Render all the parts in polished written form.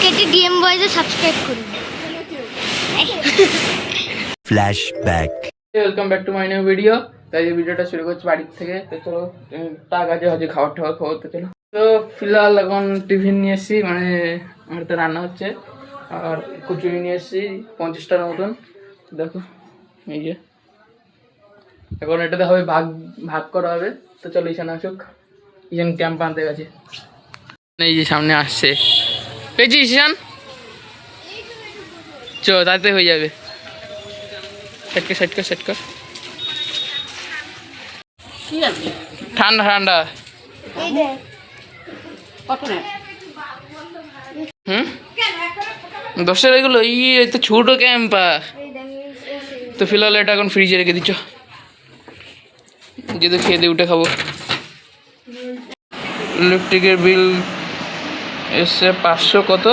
SKT DM বয়েজে subscribe করুন। Flashback. Welcome back to my new video. তাই এই ভিডিওটা শুরু করছি বাড়ির থেকে। তো চলো টাকা আছে হচ্ছে খাবার খাওয়া তো চলো। তো ফিলহাল এখন টিফিন নিয়ে এসেছি, মানে আমার তো রান্না হচ্ছে, আর কচুরি নিয়ে এসেছি 50টার মতন। দেখো এই যে এখন এটাতে হবে ভাগ ভাগ করা হবে। তো চলো ঈশান আসুক, ঈশান ক্যাম্প আনতে গেছে, এই যে সামনে আসছে। পেয়েছি ঈশান, চো তাতে হয়ে যাবে। সেট কর ঠান্ডা ঠান্ডা। দশের এগুলো এই তো ছোটো ক্যাম্পা। তো ফিলহাল এটা এখন ফ্রিজে রেখে দিচ্ছ, যেহেতু খেয়ে দিয়ে উঠে খাবো। ইলেকট্রিকের বিল এসছে 500 কত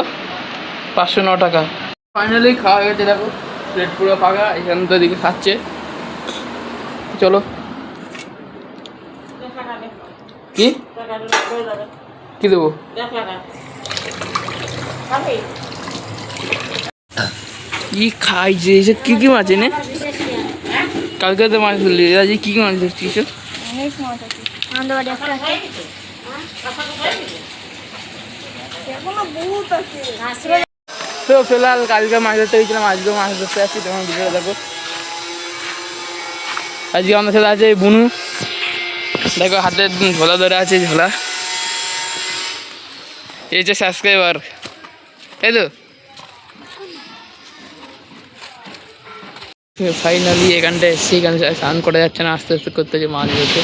509 টাকা। ফাইনালি খাওয়া গেছে, দেখো প্লেট পুরো ফাঁকা। এখান তো দিকে খাচ্ছে। চলো কি কি দেবো? কি খাই যে এসব কি কি মাছ এনে? কালকে তো মাছ ধরলি, আজকে কি কি মাছ ধরছিস? তো ফিলহাল কালকে মাছ ধরতে গেছিলাম, আজকেও মাছ ধরতে আসছি। তোমার ভিডিওটা দেখো। আজকে আমাদের সাথে আছে বুনু, দেখো হাতে ঝোলা ধরে আছে। ঝোলা এই যে সাবস্ক্রাইবার, তাই তো। ফাইনালি এখানটায় এসছি, এখানে স্নান করে যাচ্ছে না, আস্তে আস্তে করতে যে মাছ ধরছে।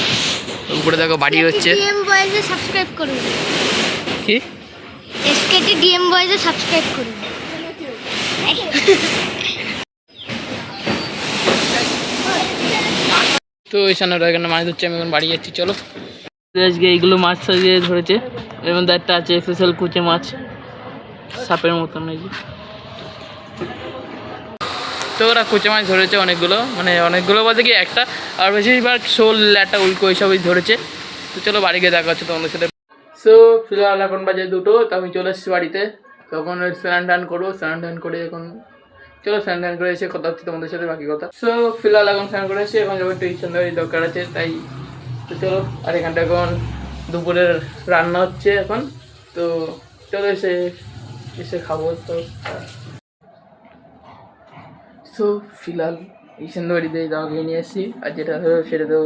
উপরে দেখো বাড়ি হচ্ছে। ডিএম বয়েজে সাবস্ক্রাইব করুন। কি এসকেটি ডিএম বয়েজে সাবস্ক্রাইব করুন। তো এখানে এখানে মাছ ধরছে, আমি এখন বাড়ি যাচ্ছি। চলো আজকে এইগুলো মাছ সাজিয়ে ধরেছে। এর মধ্যে একটা আছে স্পেশাল কুচে মাছ, সাপের মতন। এই যে তো ওরা কুচে মাছ ধরেছে অনেকগুলো, মানে অনেকগুলো বলতে কি একটা, আর বেশিরভাগ শোল ল্যাটা উল্কো এইসবই ধরেছে। তো চলো বাড়ি গিয়ে দেখা হচ্ছে তোমাদের সাথে। সো ফিলহাল এখন বাজে 2টো। তো আমি চলে এসেছি বাড়িতে। তখন স্নান টান করবো, স্নান টান করে এখন চলো স্নান টান করে এসে কথা হচ্ছে তোমাদের সাথে বাকি কথা। সো ফিলহাল এখন স্নান করে এসে এখন যাবো টিউশন দেওয়ার দরকার আছে, তাই তো চলো। আর এখানটা এখন দুপুরের রান্না হচ্ছে এখন। তো চলো এসে এসে খাবো। তো সো ফিলহাল ঈশান বাড়িতে দাওয়া খেয়ে নিয়ে এসেছি। আর যেটা সেটা তো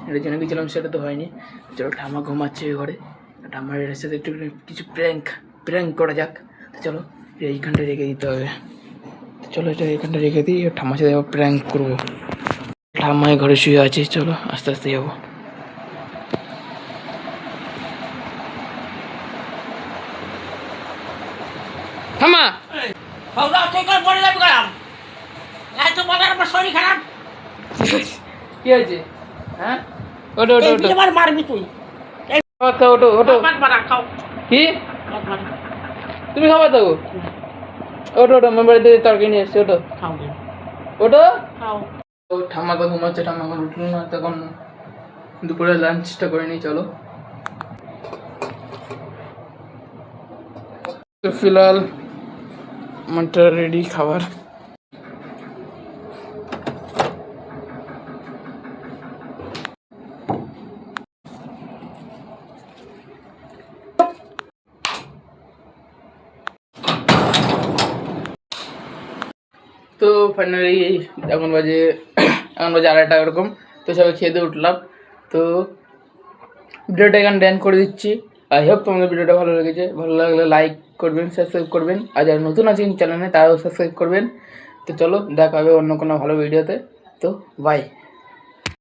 এটার জন্য গেছিলাম, সেটা তো হয়নি। চলো ঠাম্মা ঘুমাচ্ছে ওই ঘরে, ঠাম্মার এর সাথে একটু কিছু প্র্যাঙ্ক করা যাক। তো চলো এইখানটা রেখে দিতে হবে। তো চলো এটা এইখানটা রেখে দিই, ঠাম্মার সাথে প্র্যাঙ্ক করবো। ঠাম্মায় ঘরে শুয়ে আছে, চলো আস্তে আস্তে যাবো। ঠাম্মা কি হয়েছে? হ্যাঁ ওটো ওটো ওটো মারবি তুই। ওটো ওটো কি তুমি খাবা তো? ওটো ওটো আমার বাড়িতে তরকারি নিয়ে এসছে। ওটো ওটো ও ঠাম্মা কথা ঘুমাচ্ছে, ঠাম্মা এখন উঠলো না। তখন দুপুরে লাঞ্চটা করে নিই চলো। তো ফিলহাল আমারটা রেডি খাবার। তো ফাইনালি এখন বাজে 2:30 এরকম। তো সবাই খেয়ে দিয়ে উঠলাম। তো ভিডিওটা এখানে ড্যান করে দিচ্ছি। আই হোপ তোমাদের ভিডিওটা ভালো লেগেছে। ভালো লাগলে লাইক করবেন, সাবস্ক্রাইব করবেন, আর যারা নতুন আছেন চ্যানেলে তারাও সাবস্ক্রাইব করবেন। তো চলো দেখা হবে অন্য কোনো ভালো ভিডিওতে। তো বাই।